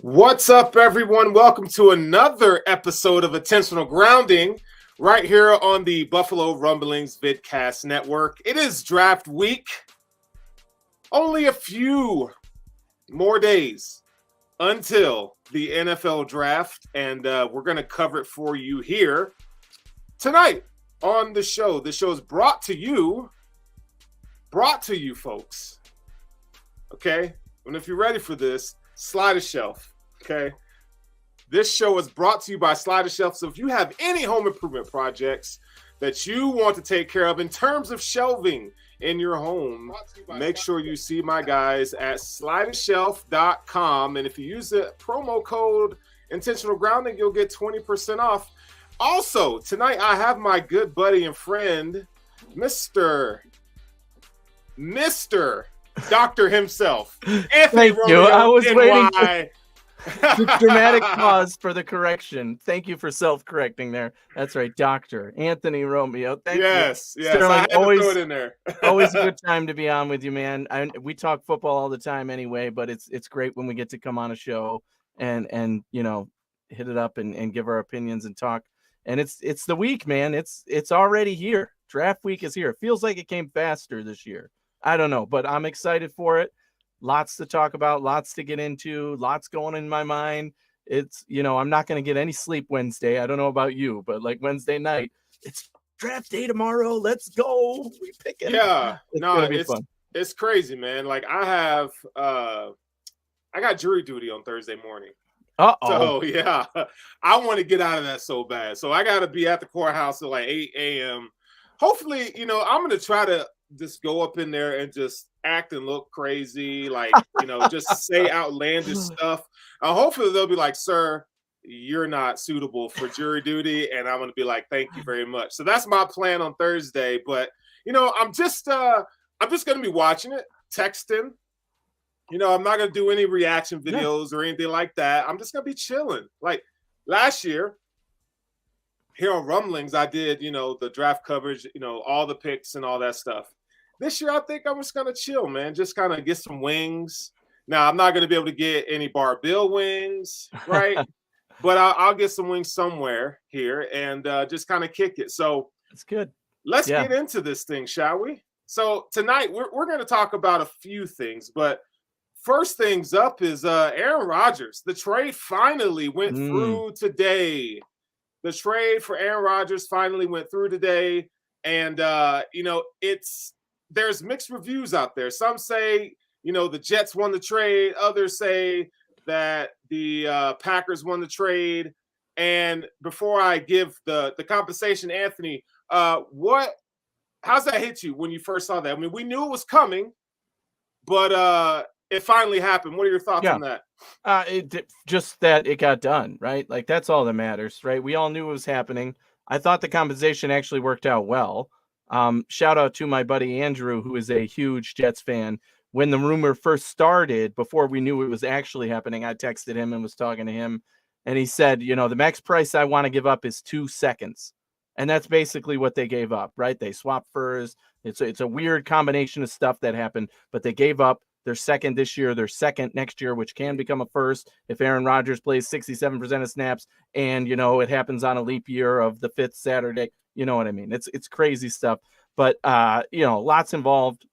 What's up, everyone? Welcome to another episode of Intentional Grounding right here on the Buffalo Rumblings Vidcast Network. It is draft week. Only a few more days until the NFL draft, and we're going to cover it for you here tonight on the show. The show is brought to you, folks. Okay? And if you're ready for this, Slide a Shelf. Okay. This show is brought to you by Slide a Shelf. So if you have any home improvement projects that you want to take care of in terms of shelving in your home, make sure you see my guys at slideashelf.com. And if you use the promo code Intentional Grounding, you'll get 20% off. Also, tonight I have my good buddy and friend, Mr. Doctor himself, Anthony. Thank Romeo, you. I was waiting for the dramatic pause for the correction. Thank you for self-correcting there. That's right, Dr. Anthony Romeo. Thank you. Yes. Sterling, I had to throw it in there. Always a good time to be on with you, man. We talk football all the time anyway, but it's great when we get to come on a show and you know, hit it up and give our opinions and talk. And it's the week, man. It's already here. Draft week is here. It feels like it came faster this year. I don't know, but I'm excited for it. Lots to talk about, lots to get into, lots going in my mind. It's, you know, I'm not going to get any sleep Wednesday. I don't know about you, but like Wednesday night, it's draft day tomorrow. Let's go. We pick it. Yeah. It's fun. It's crazy, man. Like I got jury duty on Thursday morning. So yeah, I want to get out of that so bad. So I got to be at the courthouse at like 8 a.m. Hopefully, you know, I'm going to try to just go up in there and just act and look crazy, like, you know, just say outlandish stuff. Hopefully they'll be like, sir, you're not suitable for jury duty. And I'm going to be like, thank you very much. So that's my plan on Thursday. But, you know, I'm just going to be watching it, texting. You know, I'm not going to do any reaction videos or anything like that. I'm just going to be chilling. Like last year, here on Rumblings, I did, you know, the draft coverage, you know, all the picks and all that stuff. This year, I think I'm just going to chill, man. Just kind of get some wings. Now, I'm not going to be able to get any Bar Bill wings, right? But I'll get some wings somewhere here and just kind of kick it. So it's good. Let's get into this thing, shall we? So tonight, we're going to talk about a few things. But first things up is Aaron Rodgers. The trade finally went through today. The trade for Aaron Rodgers finally went through today. And, you know, there's mixed reviews out there. Some say, you know, the Jets won the trade. Others say that the Packers won the trade. And before I give the compensation, Anthony, how's that hit you when you first saw that? I mean, we knew it was coming, but it finally happened. What are your thoughts on that? Just that it got done, right? Like, that's all that matters, right? We all knew it was happening. I thought the compensation actually worked out well. Shout out to my buddy Andrew, who is a huge Jets fan. When the rumor first started, before we knew it was actually happening, I texted him and was talking to him, and he said, you know, the max price I want to give up is 2 seconds. And that's basically what they gave up, right? They swapped furs. It's a weird combination of stuff that happened, but they gave up their second this year, their second next year, which can become a first if Aaron Rodgers plays 67% of snaps and, you know, it happens on a leap year of the 5th Saturday. You know what I mean? It's crazy stuff, but, you know, lots involved.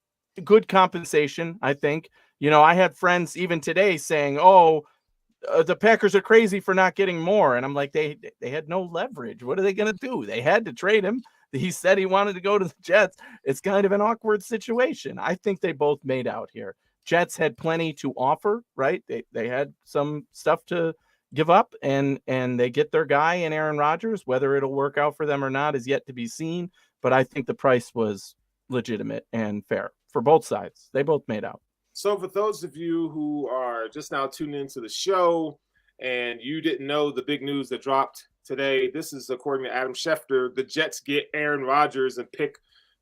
Good compensation, I think. You know, I had friends even today saying, the Packers are crazy for not getting more. And I'm like, they had no leverage. What are they going to do? They had to trade him. He said he wanted to go to the Jets. It's kind of an awkward situation. I think they both made out here. Jets had plenty to offer, right? They had some stuff to give up, and they get their guy in Aaron Rodgers. Whether it'll work out for them or not is yet to be seen, but I think the price was legitimate and fair for both sides. They both made out. So for those of you who are just now tuning into the show and you didn't know the big news that dropped today, this is according to Adam Schefter. The Jets get Aaron Rodgers and pick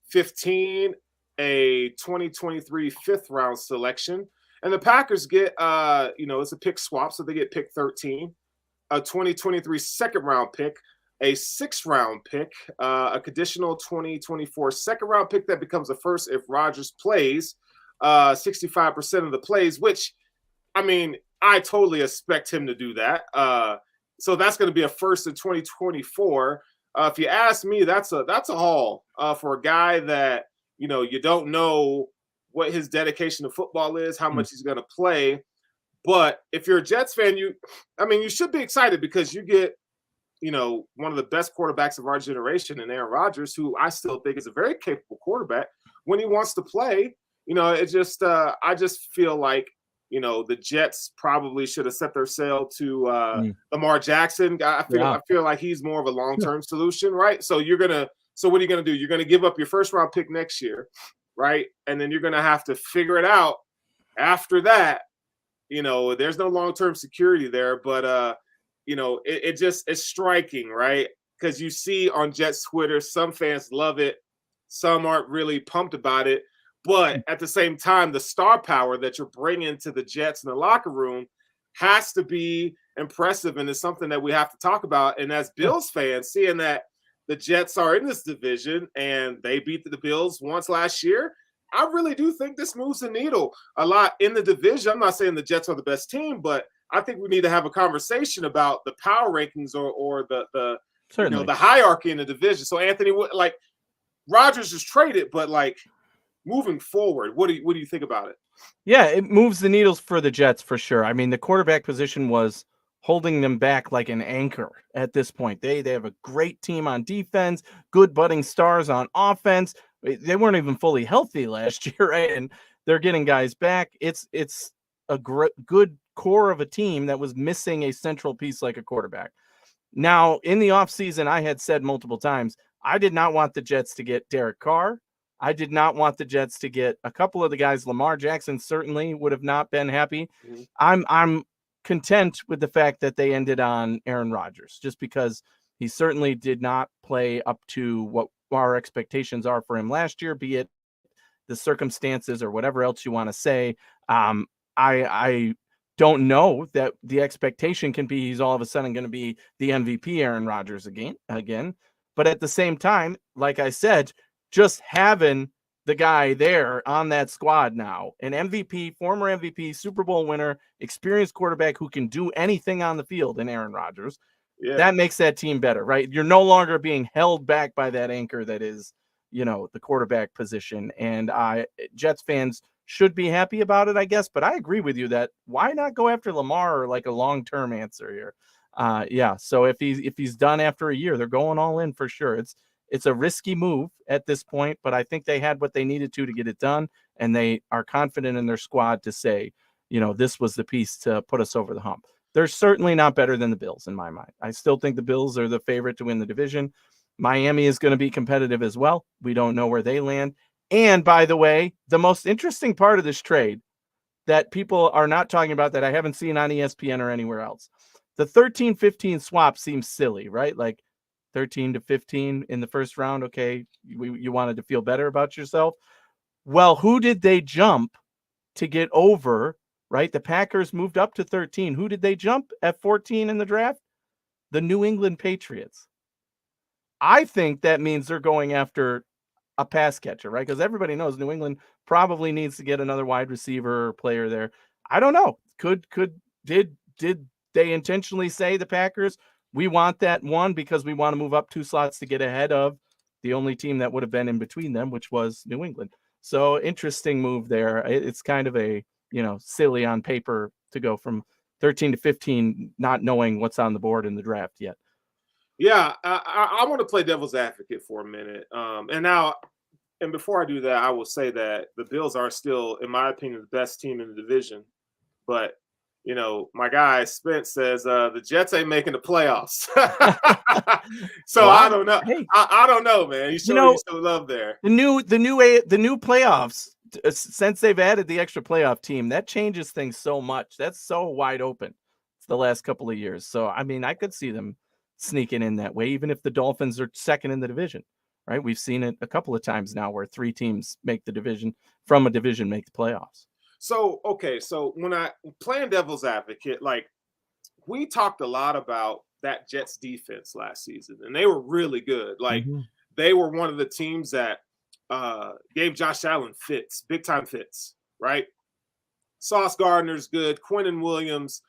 15, a 2023 5th round selection. And the Packers get, it's a pick swap, so they get pick 13, a 2023 second round pick, a 6th round pick, a conditional 2024 second round pick that becomes a first if Rodgers plays 65% of the plays, which, I mean, I totally expect him to do that. So that's going to be a first in 2024. If you ask me, that's a haul for a guy that, you know, you don't know what his dedication to football is, how much he's going to play. But if you're a Jets fan, you should be excited because you get, you know, one of the best quarterbacks of our generation in Aaron Rodgers, who I still think is a very capable quarterback when he wants to play. You know, it just I just feel like, you know, the Jets probably should have set their sail to Lamar Jackson. I feel like he's more of a long-term solution, right? So what are you gonna do? You're gonna give up your first round pick next year, right? And then you're gonna have to figure it out after that. You know, there's no long-term security there, but you know, it's striking, right? Because you see on Jets Twitter, some fans love it, some aren't really pumped about it. But at the same time, the star power that you're bringing to the Jets in the locker room has to be impressive, and it's something that we have to talk about. And as Bills fans, seeing that the Jets are in this division and they beat the Bills once last year, I really do think this moves the needle a lot in the division. I'm not saying the Jets are the best team, but I think we need to have a conversation about the power rankings or the you know, the hierarchy in the division. So Anthony, like, Rodgers is traded, but like, moving forward, what do you think about it? Yeah, it moves the needles for the Jets for sure. I mean, the quarterback position was holding them back like an anchor at this point. They have a great team on defense, good budding stars on offense. They weren't even fully healthy last year, right? And they're getting guys back. It's a good core of a team that was missing a central piece like a quarterback. Now, in the offseason, I had said multiple times, I did not want the Jets to get Derek Carr. I did not want the Jets to get a couple of the guys. Lamar Jackson certainly would have not been happy. I'm content with the fact that they ended on Aaron Rodgers, just because he certainly did not play up to what our expectations are for him last year, be it the circumstances or whatever else you want to say. I don't know that the expectation can be he's all of a sudden going to be the MVP Aaron Rodgers again. But at the same time, like I said, just having the guy there on that squad now, an MVP, former MVP, Super Bowl winner, experienced quarterback who can do anything on the field in Aaron Rodgers, that makes that team better, right? You're no longer being held back by that anchor that is, you know, the quarterback position. And Jets fans should be happy about it, I guess. But I agree with you that why not go after Lamar or like a long-term answer here? So if he's done after a year, they're going all in for sure. It's a risky move at this point, but I think they had what they needed to get it done, and they are confident in their squad to say, you know, this was the piece to put us over the hump. They're certainly not better than the Bills in my mind. I still think the Bills are the favorite to win the division. Miami is going to be competitive as well. We don't know where they land. And by the way, the most interesting part of this trade that people are not talking about that I haven't seen on ESPN or anywhere else, the 13-15 swap seems silly, right? Like, 13-15 in the first round. Okay, you wanted to feel better about yourself. Well, who did they jump to get over, right? The Packers moved up to 13. Who did they jump at 14 in the draft? The New England Patriots. I think that means they're going after a pass catcher, right? Because everybody knows New England probably needs to get another wide receiver or player there. I don't know. Did they intentionally say, the Packers, we want that one because we want to move up 2 slots to get ahead of the only team that would have been in between them, which was New England? So interesting move there. It's kind of a, you know, silly on paper to go from 13-15, not knowing what's on the board in the draft yet. Yeah, I want to play devil's advocate for a minute. And before I do that, I will say that the Bills are still, in my opinion, the best team in the division. But, you know, my guy Spence says the Jets ain't making the playoffs. So well, I don't know. Hey, I don't know, man. You still love there. The new playoffs, since they've added the extra playoff team, that changes things so much. That's so wide open. It's the last couple of years. So I mean, I could see them sneaking in that way, even if the Dolphins are second in the division. Right? We've seen it a couple of times now where 3 teams make the division from a division make the playoffs. So, okay. So when I playing devil's advocate, like, we talked a lot about that Jets defense last season, and they were really good. Like, they were one of the teams that gave Josh Allen fits, big time fits, right? Sauce Gardner's good. Quinnen Williams.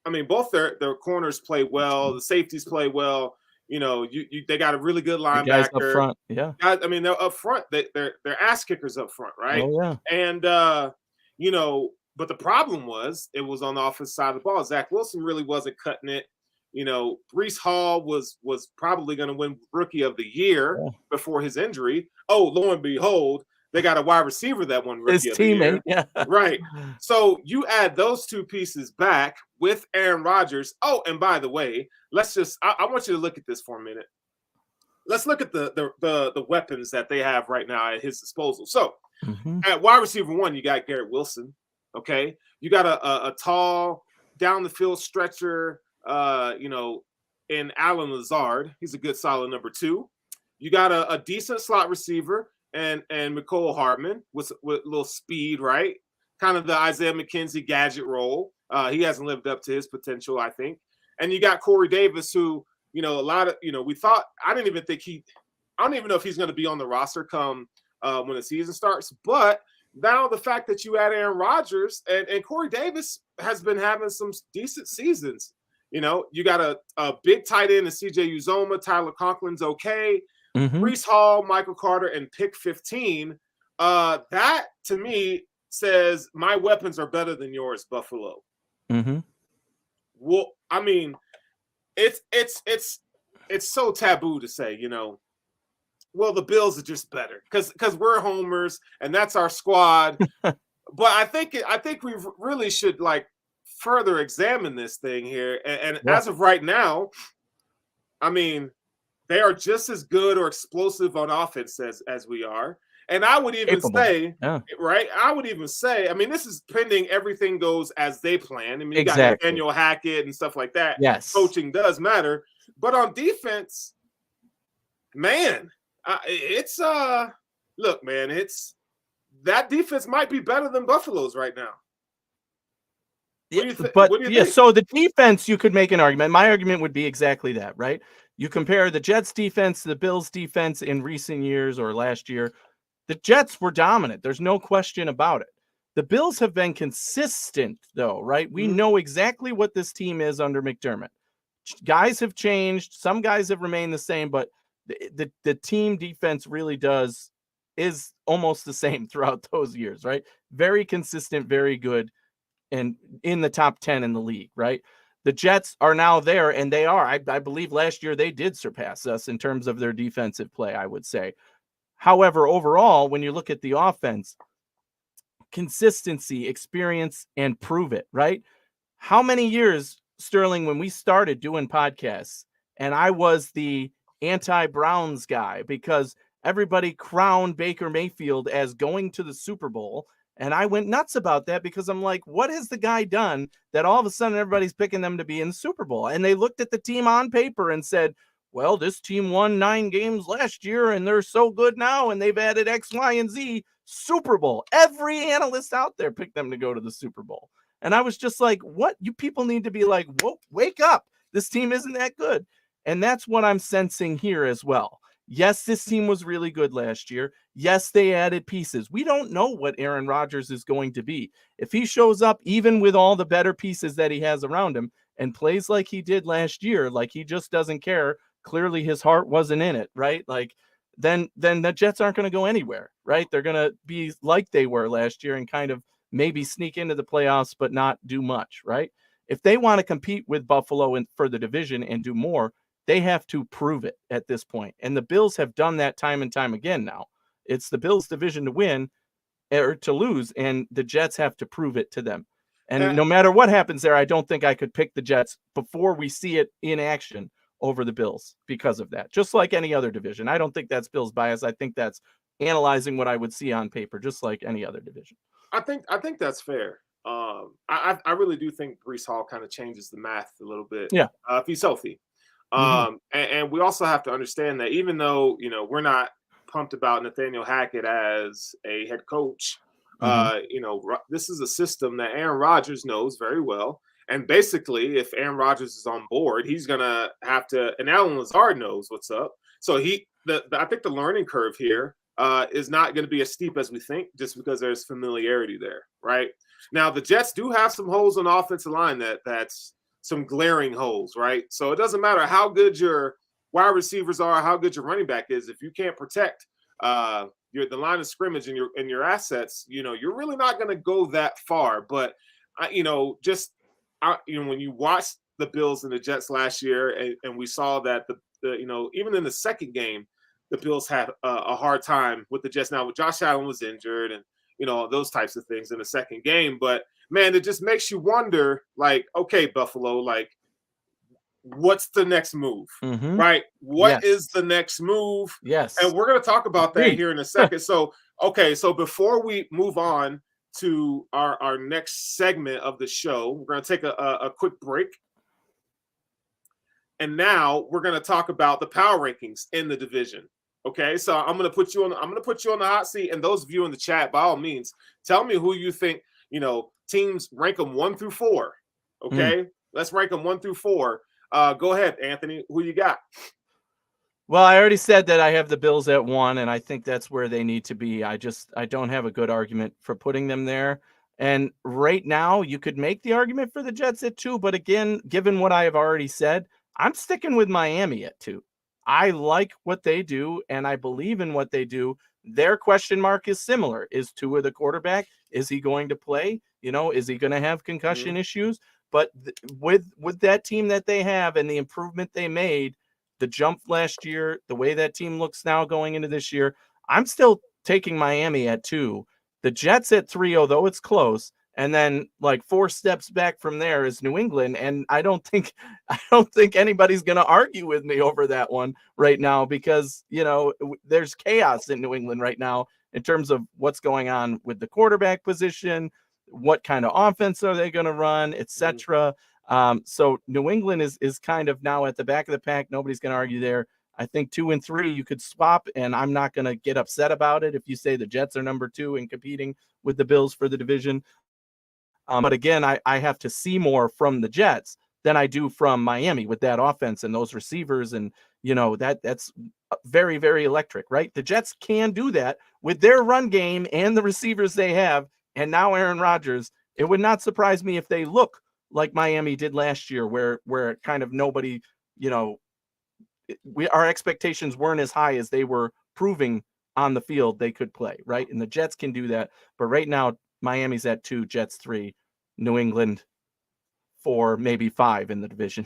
I mean, both their corners play well. The safeties play well. You know, they got a really good linebacker. The guys up front, yeah. I mean, they're up front. They're ass kickers up front, right? Oh yeah. And you know, but the problem was it was on the offensive side of the ball. Zach Wilson really wasn't cutting it. You know, Breece Hall was probably going to win Rookie of the Year before his injury. Oh, lo and behold, they got a wide receiver that won Rookie of the Year. Yeah. Right. So you add those two pieces back with Aaron Rodgers. Oh, and by the way, I want you to look at this for a minute. Let's look at the weapons that they have right now at his disposal. So at wide receiver 1, you got Garrett Wilson. Okay. You got a tall, down the field stretcher, you know, in Allen Lazard. He's a good solid number 2. You got a decent slot receiver and McCole Hardman with a little speed, right? Kind of the Isaiah McKenzie gadget role. He hasn't lived up to his potential, I think. And you got Corey Davis, who, you know, we thought, I don't even know if he's going to be on the roster come when the season starts. But now the fact that you add Aaron Rodgers and Corey Davis has been having some decent seasons. You know, you got a big tight end in CJ Uzoma. Tyler Conklin's okay. Breece Hall, Michael Carter, and pick 15. That to me says my weapons are better than yours, Buffalo. Well, I mean, it's so taboo to say, you know, well, the Bills are just better because we're homers and that's our squad. But I think we really should like further examine this thing here. And as of right now, I mean, they are just as good or explosive on offense as we are. And I would even say, right? I would even say, I mean, this is pending everything goes as they plan. I mean, you got Nathaniel Hackett and stuff like that. Yes. Coaching does matter. But on defense, man, look, man, that defense might be better than Buffalo's right now. What do you think? So the defense, you could make an argument. My argument would be exactly that, right? You compare the Jets defense to the Bills defense in recent years or last year. The Jets were dominant. There's no question about it. The Bills have been consistent, though, right? We know exactly what this team is under McDermott. Guys have changed. Some guys have remained the same, but the team defense really is almost the same throughout those years, right? Very consistent, very good, and in the top 10 in the league, right? The Jets are now there, and they are. I believe last year they did surpass us in terms of their defensive play, I would say. However, overall, when you look at the offense, consistency, experience, and prove it, right? How many years, Sterling, when we started doing podcasts, and I was the anti-Browns guy because everybody crowned Baker Mayfield as going to the Super Bowl, and I went nuts about that because I'm like, what has the guy done that all of a sudden everybody's picking them to be in the Super Bowl? And they looked at the team on paper and said, well, this team won 9 games last year and they're so good now and they've added X, Y, and Z. Super Bowl. Every analyst out there picked them to go to the Super Bowl. And I was just like, what? You people need to be like, whoa, wake up. This team isn't that good. And that's what I'm sensing here as well. Yes, this team was really good last year. Yes, they added pieces. We don't know what Aaron Rodgers is going to be. If he shows up, even with all the better pieces that he has around him, and plays like he did last year, like he just doesn't care, clearly his heart wasn't in it, right? Like, then the Jets aren't going to go anywhere, right? They're going to be like they were last year and kind of maybe sneak into the playoffs, but not do much, right? If they want to compete with Buffalo for the division and do more, they have to prove it at this point. And the Bills have done that time and time again now. It's the Bills' division to win or to lose, and the Jets have to prove it to them. And no matter what happens there, I don't think I could pick the Jets before we see it in action over the Bills because of that. Just like any other division. I don't think that's Bills bias. I think that's analyzing what I would see on paper, just like any other division. I think that's fair. I really do think Breece Hall kind of changes the math a little bit. Yeah. If he's healthy. And we also have to understand that even though, you know, we're not pumped about Nathaniel Hackett as a head coach, you know, this is a system that Aaron Rodgers knows very well. And basically, if Aaron Rodgers is on board, he's going to have to, and Allen Lazard knows what's up. So I think the learning curve here is not going to be as steep as we think, just because there's familiarity there, right? Now the Jets do have some holes on the offensive line that's some glaring holes, right? So it doesn't matter how good your wide receivers are, how good your running back is, if you can't protect the line of scrimmage and your assets, you're really not going to go that far. But when you watch the Bills and the Jets last year, and we saw that the even in the second game, the Bills had a hard time with the Jets. Now, Josh Allen was injured, and those types of things in the second game. But man, it just makes you wonder, like, okay, Buffalo, like, what's the next move, right? What is the next move? Yes. And we're going to talk about that here in a second. So before we move on to our next segment of the show, we're going to take a quick break. And now we're going to talk about the power rankings in the division. Okay, so I'm going to put you on the hot seat, and those of you in the chat, by all means, tell me who you think, teams rank them 1 through 4. Okay, let's rank them 1 through 4. Go ahead, Anthony. Who you got? Well, I already said that I have the Bills at 1, and I think that's where they need to be. I don't have a good argument for putting them there. And right now, you could make the argument for the Jets at 2, but again, given what I have already said, I'm sticking with Miami at 2. I like what they do, and I believe in what they do. Their question mark is similar. Is Tua the quarterback? Is he going to play? Is he going to have concussion issues? But with that team that they have and the improvement they made, the jump last year, the way that team looks now going into this year, I'm still taking Miami at 2. The Jets at 3, although it's close. And then like 4 steps back from there is New England. And I don't think anybody's going to argue with me over that one right now, because, there's chaos in New England right now in terms of what's going on with the quarterback position, what kind of offense are they going to run, etc. So New England is kind of now at the back of the pack. Nobody's going to argue there. I think 2 and 3 you could swap, and I'm not going to get upset about it if you say the Jets are number 2 and competing with the Bills for the division. But again, I have to see more from the Jets than I do from Miami with that offense and those receivers. And, that's very, very electric, right? The Jets can do that with their run game and the receivers they have. And now Aaron Rodgers. It would not surprise me if they look like Miami did last year, where kind of nobody, our expectations weren't as high as they were proving on the field they could play, right? And the Jets can do that. But right now, Miami's at 2, Jets 3, New England 4, maybe 5 in the division.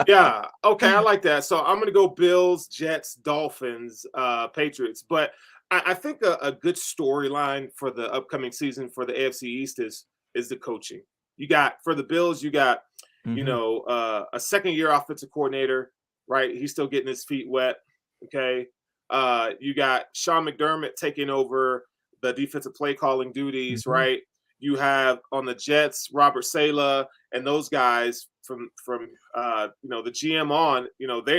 Yeah. Okay. I like that. So I'm going to go Bills, Jets, Dolphins, Patriots. But I think a good storyline for the upcoming season for the AFC East is the coaching. For the Bills, you got, a second-year offensive coordinator, right? He's still getting his feet wet. Okay. You got Sean McDermott taking over the defensive play calling duties, right? You have on the Jets, Robert Saleh and those guys from the GM on,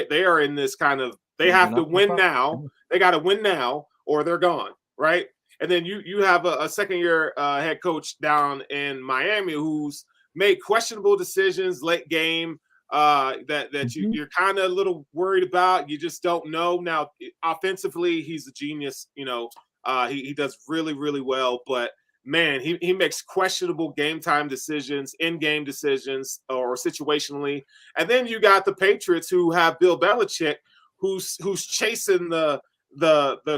they are in this kind of, they have to win now. They got to win now or they're gone, right? And then you have a second-year head coach down in Miami who's made questionable decisions late game that you're kind of a little worried about. You just don't know. Now, offensively, he's a genius. He does really, really well. But, man, he makes questionable game-time decisions, in-game decisions, or situationally. And then you got the Patriots who have Bill Belichick, who's chasing the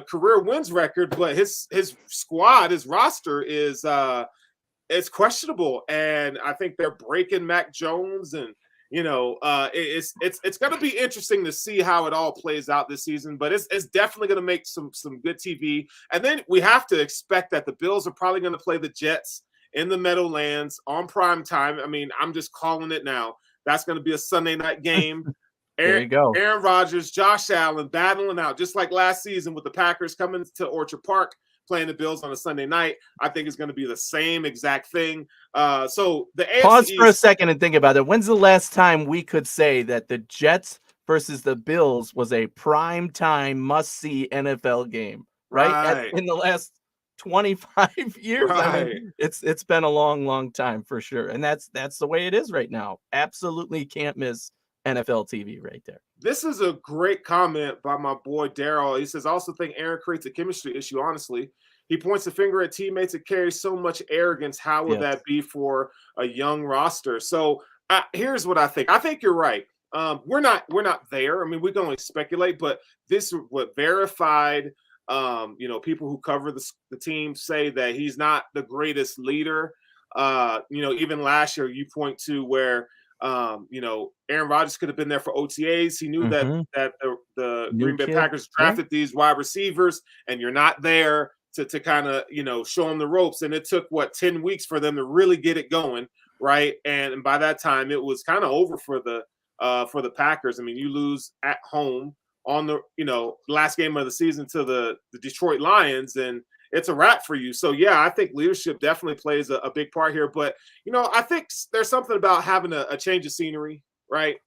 career wins record, but his squad, his roster is it's questionable, and I think they're breaking Mac Jones, and it's going to be interesting to see how it all plays out this season. But it's definitely going to make some good TV. And then we have to expect that the Bills are probably going to play the Jets in the Meadowlands on prime time. I mean, I'm just calling it now. That's going to be a Sunday night game. There you go. Aaron Rodgers, Josh Allen battling out just like last season with the Packers coming to Orchard Park playing the Bills on a Sunday night. I think it's going to be the same exact thing. So the AFC pause for a second and think about it. When's the last time we could say that the Jets versus the Bills was a prime time must-see NFL game? Right? In the last 25 years. Right. I mean, it's been a long, long time for sure. And that's the way it is right now. Absolutely can't miss NFL TV right there. This is a great comment by my boy Daryl. He says, I also think Aaron creates a chemistry issue, honestly. He points the finger at teammates that carry so much arrogance. How would that be for a young roster? So here's what I think. I think you're right. We're not there. I mean, we can only speculate, but this what verified people who cover the team say that he's not the greatest leader. Even last year you point to where Aaron Rodgers could have been there for OTAs. He knew that the Green Bay Packers drafted these wide receivers, and you're not there to kind of, show them the ropes. And it took 10 weeks for them to really get it going. Right. And by that time it was kind of over for the Packers. I mean, you lose at home on the, last game of the season to the Detroit Lions, and it's a wrap for you. So, yeah, I think leadership definitely plays a big part here. But, I think there's something about having a change of scenery, right?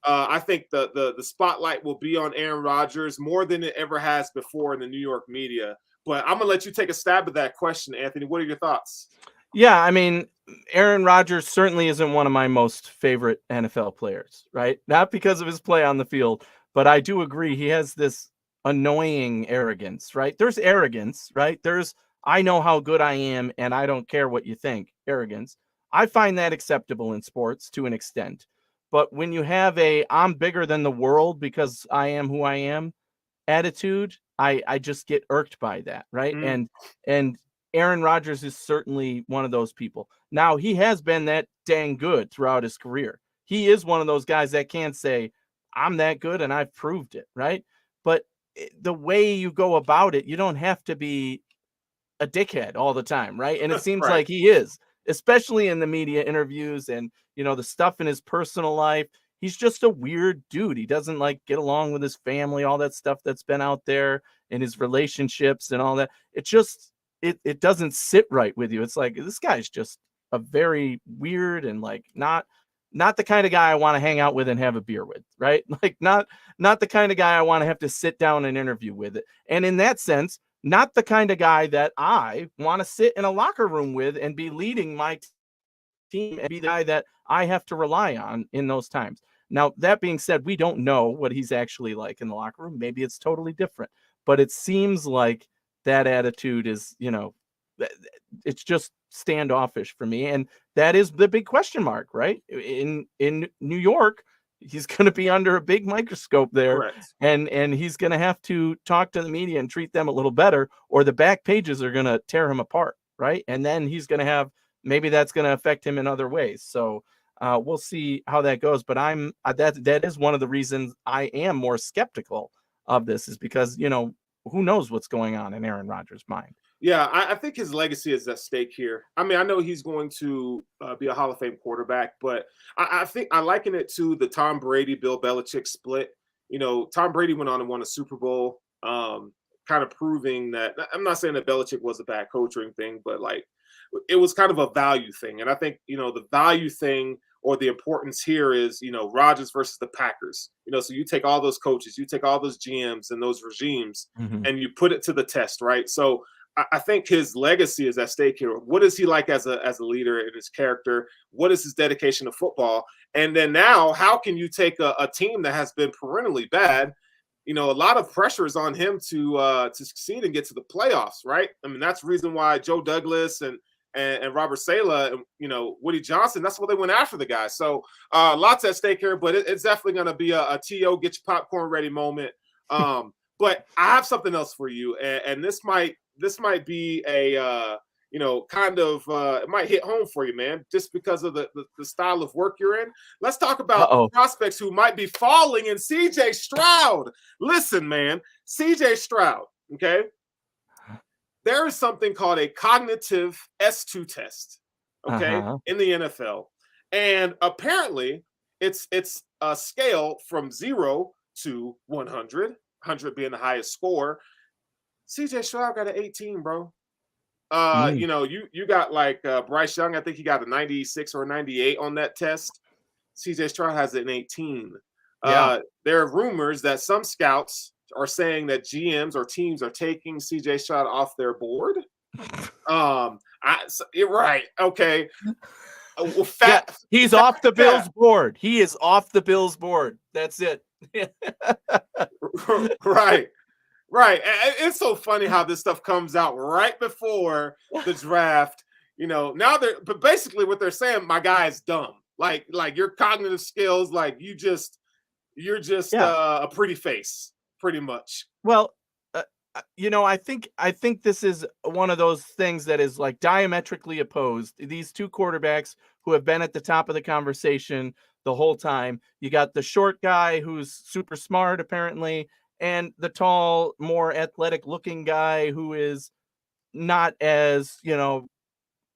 I think the spotlight will be on Aaron Rodgers more than it ever has before in the New York media. But I'm going to let you take a stab at that question, Anthony. What are your thoughts? Yeah, I mean, Aaron Rodgers certainly isn't one of my most favorite NFL players, right? Not because of his play on the field, but I do agree he has this annoying arrogance, right? There's arrogance, right? There's, I know how good I am and I don't care what you think, arrogance. I find that acceptable in sports to an extent. But when you have I'm bigger than the world because I am who I am attitude, I just get irked by that, right? And Aaron Rodgers is certainly one of those people. Now, he has been that dang good throughout his career. He is one of those guys that can say, I'm that good and I've proved it, right? But the way you go about it, you don't have to be a dickhead all the time, right? And it seems like he is, especially in the media interviews and, the stuff in his personal life. He's just a weird dude. He doesn't get along with his family, all that stuff that's been out there in his relationships and all that. It just, it doesn't sit right with you. It's like, this guy's just a very weird and not the kind of guy I want to hang out with and have a beer with, right? Not the kind of guy I want to have to sit down and interview with. And in that sense, not the kind of guy that I want to sit in a locker room with and be leading my team and be the guy that I have to rely on in those times. Now, that being said, we don't know what he's actually like in the locker room. Maybe it's totally different, but it seems like that attitude is, it's just standoffish for me. And that is the big question mark, right? In New York, he's going to be under a big microscope there. Correct. And he's going to have to talk to the media and treat them a little better, or the back pages are going to tear him apart. Right. And then he's going to have, maybe that's going to affect him in other ways. So we'll see how that goes. But that is one of the reasons I am more skeptical of this, is because, who knows what's going on in Aaron Rodgers' mind. Yeah, I think his legacy is at stake here. I mean, I know he's going to be a Hall of Fame quarterback, but I think I liken it to the Tom Brady, Bill Belichick split. Tom Brady went on and won a Super Bowl, kind of proving that, I'm not saying that Belichick was a bad coach or anything, but it was kind of a value thing. And I think, the value thing or the importance here is, Rodgers versus the Packers. So you take all those coaches, you take all those GMs and those regimes, and you put it to the test, right? So I think his legacy is at stake here. What is he like as a leader in his character? What is his dedication to football? And then now, how can you take a team that has been perennially bad? A lot of pressure is on him to succeed and get to the playoffs, right? I mean, that's the reason why Joe Douglas and Robert Saleh and, Woody Johnson, that's why they went after the guy. So lots at stake here, but it's definitely going to be a T.O. get your popcorn ready moment. But I have something else for you, and this might be a it might hit home for you, man, just because of the style of work you're in. Let's talk about prospects who might be falling in C.J. Stroud. Listen, man, C.J. Stroud, okay? There is something called a cognitive S2 test, okay, in the NFL. And apparently it's a scale from 0 to 100, 100 being the highest score. CJ Stroud got an 18, bro. You got Bryce Young, I think he got a 96 or a 98 on that test. CJ Stroud has an 18. There are rumors that some scouts are saying that GMs or teams are taking CJ Stroud off their board. You're right. Okay. He's off the Bills board. He is off the Bills board. That's it. Right. It's so funny how this stuff comes out right before the draft. Now but basically what they're saying, my guy is dumb. Like your cognitive skills, like you're just a pretty face, pretty much. Well, I think this is one of those things that is like diametrically opposed. These two quarterbacks who have been at the top of the conversation the whole time. You got the short guy who's super smart, apparently, and the tall, more athletic looking guy who is not as,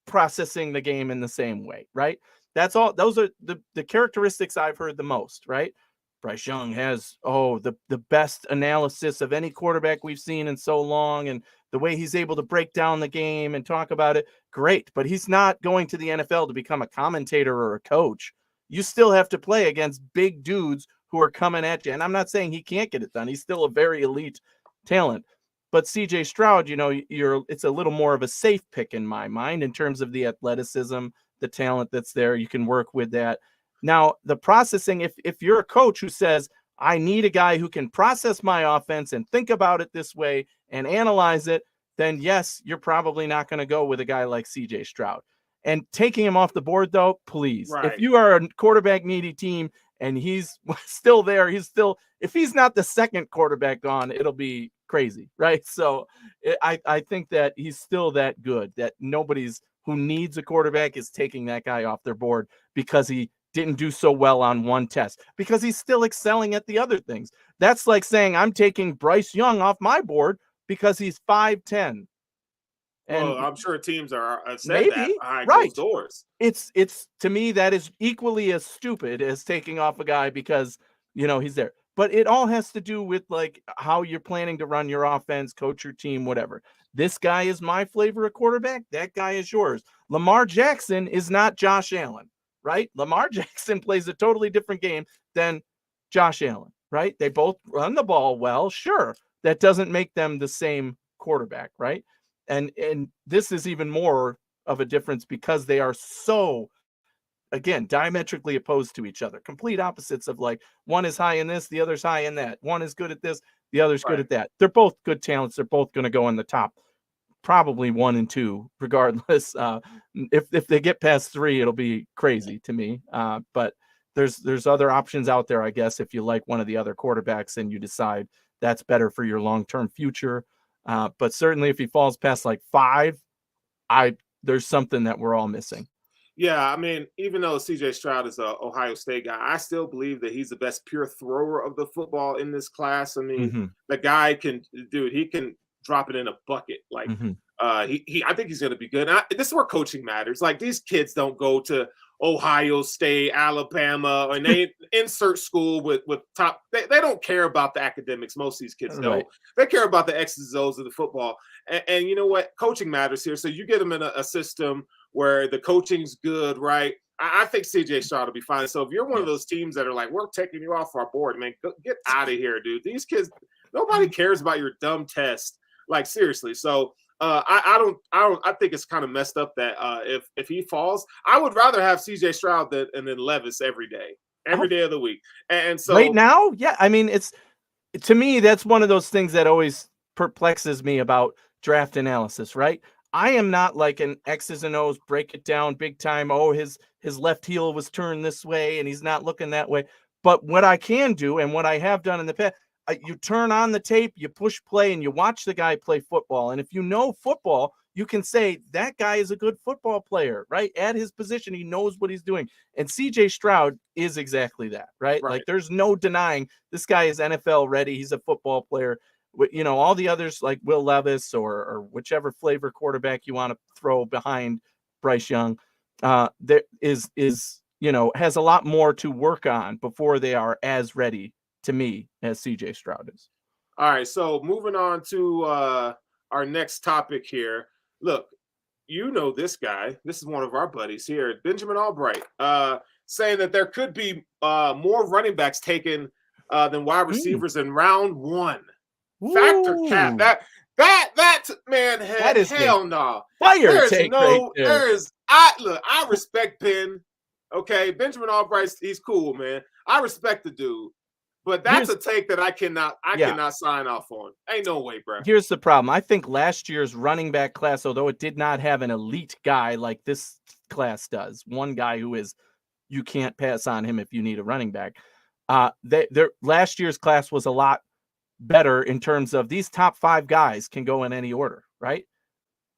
processing the game in the same way, right? That's all. Those are the characteristics I've heard the most, right? Bryce Young has, the best analysis of any quarterback we've seen in so long. And the way he's able to break down the game and talk about it, great. But he's not going to the NFL to become a commentator or a coach. You still have to play against big dudes who are coming at you. And I'm not saying he can't get it done. He's still a very elite talent. But CJ Stroud, it's a little more of a safe pick in my mind in terms of the athleticism, the talent that's there. You can work with that. Now, the processing, if you're a coach who says, I need a guy who can process my offense and think about it this way and analyze it, then yes, you're probably not going to go with a guy like CJ Stroud. And taking him off the board, though, please. Right. If you are a quarterback needy team and he's still there, if he's not the second quarterback gone, it'll be crazy, right? So I think that he's still that good, that nobody's who needs a quarterback is taking that guy off their board because he didn't do so well on one test, because he's still excelling at the other things. That's like saying I'm taking Bryce Young off my board because he's 5'10". And I'm sure teams are maybe that behind closed doors. It's to me that is equally as stupid as taking off a guy because he's there. But it all has to do with like how you're planning to run your offense, coach your team, whatever. This guy is my flavor of quarterback. That guy is yours. Lamar Jackson is not Josh Allen, right? Lamar Jackson plays a totally different game than Josh Allen, right? They both run the ball well. Sure. That doesn't make them the same quarterback, right? And this is even more of a difference because they are so, again, diametrically opposed to each other. Complete opposites of like one is high in this, the other's high in that. One is good at this, the other's good at that. They're both good talents. They're both going to go in the top, probably 1 and 2, regardless. If they get past 3, it'll be crazy to me. But there's other options out there, I guess, if you like one of the other quarterbacks and you decide that's better for your long-term future. But certainly if he falls past like 5, there's something that we're all missing. Yeah, I mean, even though CJ Stroud is an Ohio State guy, I still believe that he's the best pure thrower of the football in this class. I mean, the guy can drop it in a bucket. Like I think he's going to be good. This is where coaching matters. Like these kids don't go to Ohio State, Alabama, and they insert school with top. They don't care about the academics. Most of these kids don't. They care about the X's and O's of the football. And you know what? Coaching matters here. So you get them in a system where the coaching's good, right? I think CJ Stroud will be fine. So if you're one of those teams that are like, we're taking you off our board, man, get out of here, dude. These kids, nobody cares about your dumb test. Like seriously. So I think it's kind of messed up that if he falls, I would rather have CJ Stroud than Levis every day of the week. And so right now, yeah, I mean, to me, that's one of those things that always perplexes me about draft analysis, right? I am not like an X's and O's, break it down big time. Oh, his left heel was turned this way and he's not looking that way. But what I can do and what I have done in the past, you turn on the tape, you push play, and you watch the guy play football. And if you know football, you can say that guy is a good football player, right? At his position, he knows what he's doing. And CJ Stroud is exactly that, right? Like there's no denying this guy is NFL ready. He's a football player. All the others like Will Levis or whichever flavor quarterback you want to throw behind Bryce Young, there is has a lot more to work on before they are as ready to me as CJ Stroud is. All right, so moving on to our next topic here. Look, this guy. This is one of our buddies here, Benjamin Albright, saying that there could be more running backs taken than wide receivers in round 1. Factor cap. That man, that is hell no. Fire take right there. I respect Ben. Okay, Benjamin Albright, he's cool, man. I respect the dude. But that's a take that I cannot sign off on. Ain't no way, bro. Here's the problem. I think last year's running back class, although it did not have an elite guy like this class does, one guy who is, you can't pass on him if you need a running back. Last year's class was a lot better in terms of these top 5 guys can go in any order, right?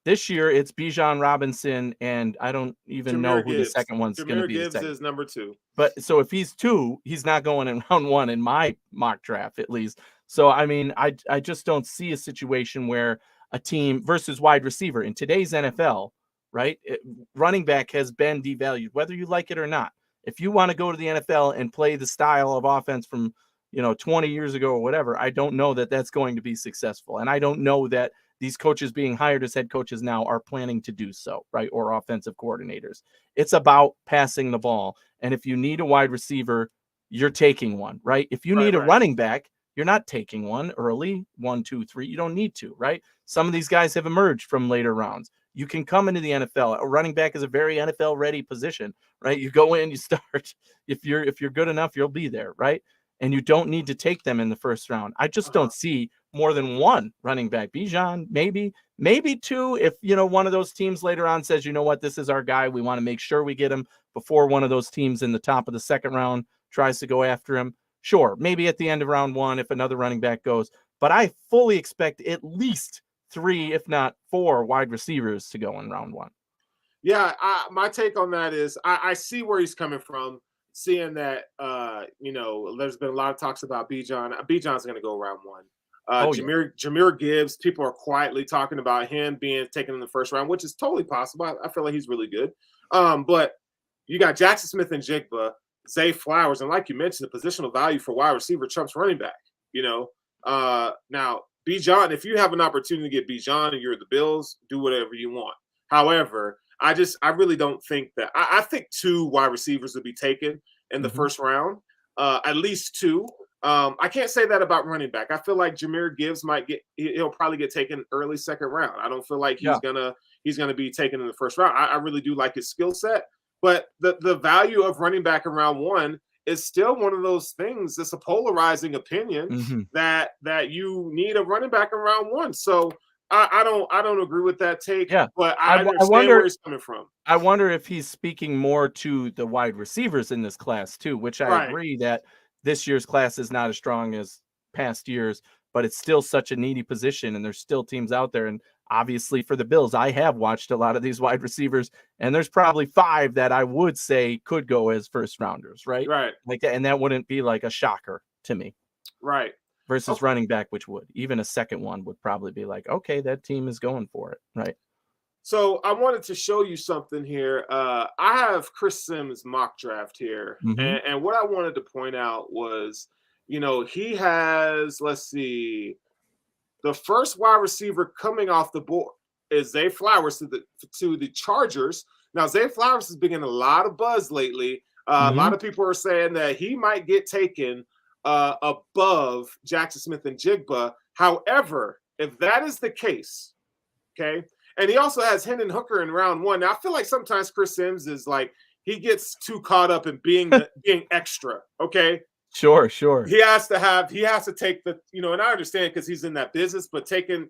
This year it's Bijan Robinson, and I don't even know who the second one's going to be. Gibbs is number 2. But so if he's 2, he's not going in round 1 in my mock draft, at least. So, I mean, I just don't see a situation where a team versus wide receiver in today's NFL, right? Running back has been devalued, whether you like it or not. If you want to go to the NFL and play the style of offense from, 20 years ago or whatever, I don't know that that's going to be successful. And I don't know that these coaches being hired as head coaches now are planning to do so, right? Or offensive coordinators. It's about passing the ball. And if you need a wide receiver, you're taking one, right? If you need a running back, you're not taking one early, 1, 2, 3. You don't need to, right? Some of these guys have emerged from later rounds. You can come into the NFL. A running back is a very NFL ready position, right? You go in, you start. If you're good enough, you'll be there, right? And you don't need to take them in the first round. I just don't see more than one running back. Bijan, maybe 2. If, one of those teams later on says, you know what, this is our guy. We want to make sure we get him before one of those teams in the top of the second round tries to go after him. Sure, maybe at the end of round 1 if another running back goes. But I fully expect at least 3, if not 4, wide receivers to go in round 1. Yeah, my take on that is I see where he's coming from, seeing that, there's been a lot of talks about Bijan. Bijan's going to go round 1. Jahmyr Gibbs, people are quietly talking about him being taken in the first round, which is totally possible. I feel like he's really good. But you got Jackson Smith and Jigba, Zay Flowers, and like you mentioned, the positional value for wide receiver trumps running back. Now Bijan, if you have an opportunity to get Bijan and you're the Bills, do whatever you want. However, I really don't think that. I think 2 wide receivers would be taken in the first round, at least 2. I can't say that about running back. I feel like Jahmyr Gibbs he'll probably get taken early second round. I don't feel like he's gonna be taken in the first round. I really do like his skill set, but the value of running back in round 1 is still one of those things. It's a polarizing opinion that you need a running back in round 1. So I don't agree with that take. Yeah, but I understand where he's coming from. I wonder if he's speaking more to the wide receivers in this class too, which I agree that this year's class is not as strong as past years, but it's still such a needy position, and there's still teams out there. And obviously for the Bills, I have watched a lot of these wide receivers, and there's probably 5 that I would say could go as first rounders, right? Right. Like that, and that wouldn't be like a shocker to me. Right. Versus running back, which would. Even a second one would probably be like, okay, that team is going for it, right? So I wanted to show you something here. I have Chris Sims' mock draft here. And what I wanted to point out was, he has, let's see, the first wide receiver coming off the board is Zay Flowers to the Chargers. Now, Zay Flowers has been getting a lot of buzz lately. A lot of people are saying that he might get taken above Jackson Smith and Jigba. However, if that is the case, okay, and he also has Hendon Hooker in round 1. Now, I feel like sometimes Chris Sims is like, he gets too caught up in being extra, okay? Sure. He has to take the, and I understand because he's in that business, but taking,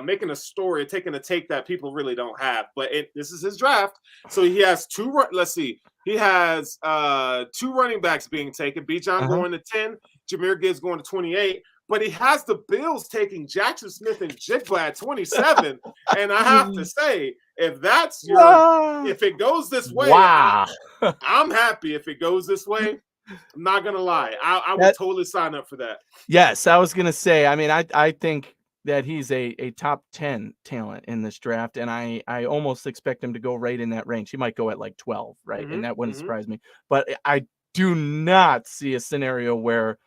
making a story, taking a take that people really don't have. But this is his draft. So he has 2, let's see. He has 2 running backs being taken. Bijan going to 10, Jahmyr Gibbs going to 28. But he has the Bills taking Jackson Smith and Jigba at 27. And I have to say, if that's if it goes this way, I'm happy if it goes this way. I'm not going to lie. I would totally sign up for that. Yes, I was going to say, I mean, I think that he's a top 10 talent in this draft, and I almost expect him to go right in that range. He might go at like 12, right? And that wouldn't surprise me. But I do not see a scenario where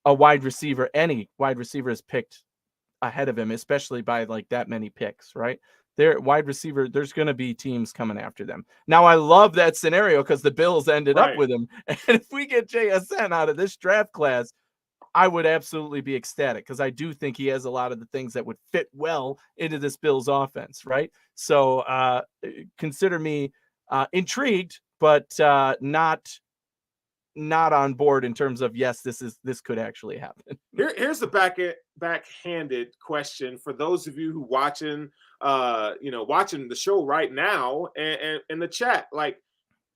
any wide receiver is picked ahead of him, especially by like that many picks, right? Their wide receiver, there's going to be teams coming after them. Now, I love that scenario because the Bills ended up with him. And if we get JSN out of this draft class, I would absolutely be ecstatic because I do think he has a lot of the things that would fit well into this Bills offense, right? So consider me intrigued, but not on board in terms of, yes, this could actually happen. Here's the backhanded question for those of you who watching watching the show right now and in the chat. Like,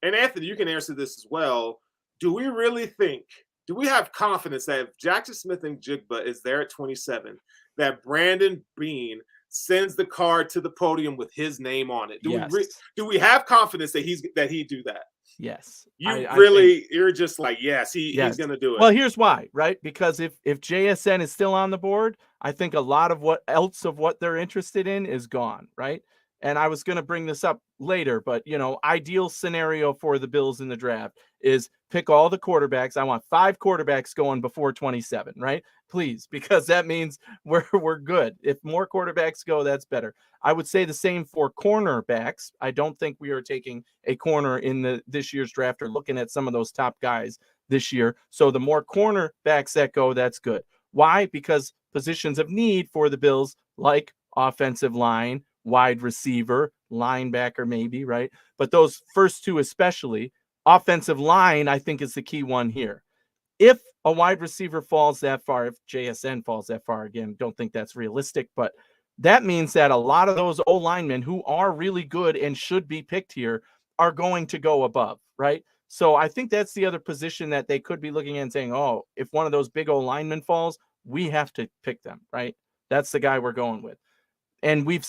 and Anthony, you can answer this as well. Do we have confidence that if Jackson Smith and Jigba is there at 27, that Brandon Beane sends the card to the podium with his name on it? Do we have confidence that he'd do that? Yes. You're just like, yes, he's going to do it. Well, here's why, right? Because if JSN is still on the board, I think a lot of what they're interested in is gone, right? And I was going to bring this up later, but ideal scenario for the Bills in the draft is pick all the quarterbacks. I want 5 quarterbacks going before 27, right? Please, because that means we're good. If more quarterbacks go, that's better. I would say the same for cornerbacks. I don't think we are taking a corner in this year's draft or looking at some of those top guys this year. So the more cornerbacks that go, that's good. Why? Because positions of need for the Bills, like offensive line, wide receiver, linebacker, maybe, right? But those first 2 especially, offensive line, I think is the key one here. If a wide receiver falls that far, if JSN falls that far, again, don't think that's realistic, but that means that a lot of those O-linemen who are really good and should be picked here are going to go above, right? So I think that's the other position that they could be looking at and saying, oh, if one of those big O-linemen falls, we have to pick them, right? That's the guy we're going with. And we've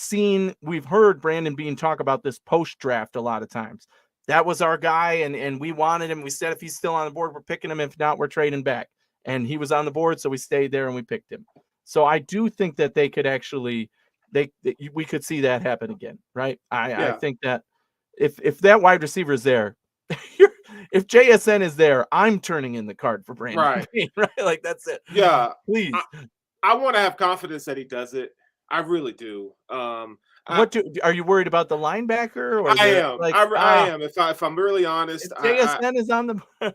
heard Brandon Beane talk about this post-draft a lot of times. That was our guy, and we wanted him. We said if he's still on the board, we're picking him. If not, we're trading back. And he was on the board, so we stayed there and we picked him. So I do think that they could actually we could see that happen again, right? I think that if that wide receiver is there, if JSN is there, I'm turning in the card for Brandon Beane, right? Like, that's it. Yeah. Please. I want to have confidence that he does it. I really do. Are you worried about the linebacker? Or I am. I am. If I'm really honest, JSN is on the.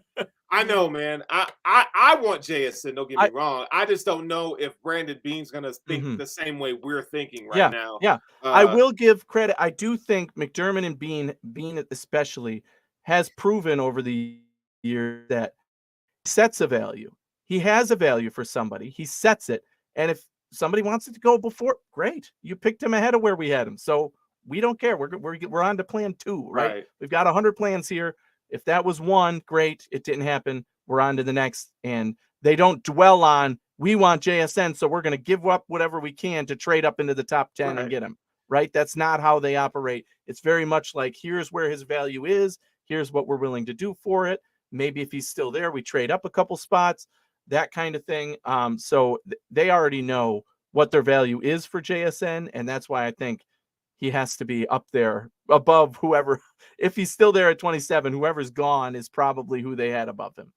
I know, man. I want JSN. Don't get me wrong. I just don't know if Brandon Beane's going to think the same way we're thinking right now. Yeah. I will give credit. I do think McDermott and Beane especially, has proven over the years that he sets a value. He has a value for somebody. He sets it, and if somebody wants it to go before, great. You picked him ahead of where we had him, so we don't care. We're on to plan 2, right? We've got 100 plans here. If that was 1, great. It didn't happen. We're on to the next, and they don't dwell on, we want JSN, so we're going to give up whatever we can to trade up into the top 10 and get him, right? That's not how they operate. It's very much like, here's where his value is. Here's what we're willing to do for it. Maybe if he's still there, we trade up a couple spots, that kind of thing. So they already know what their value is for JSN, and that's why I think he has to be up there above whoever. If he's still there at 27, whoever's gone is probably who they had above him.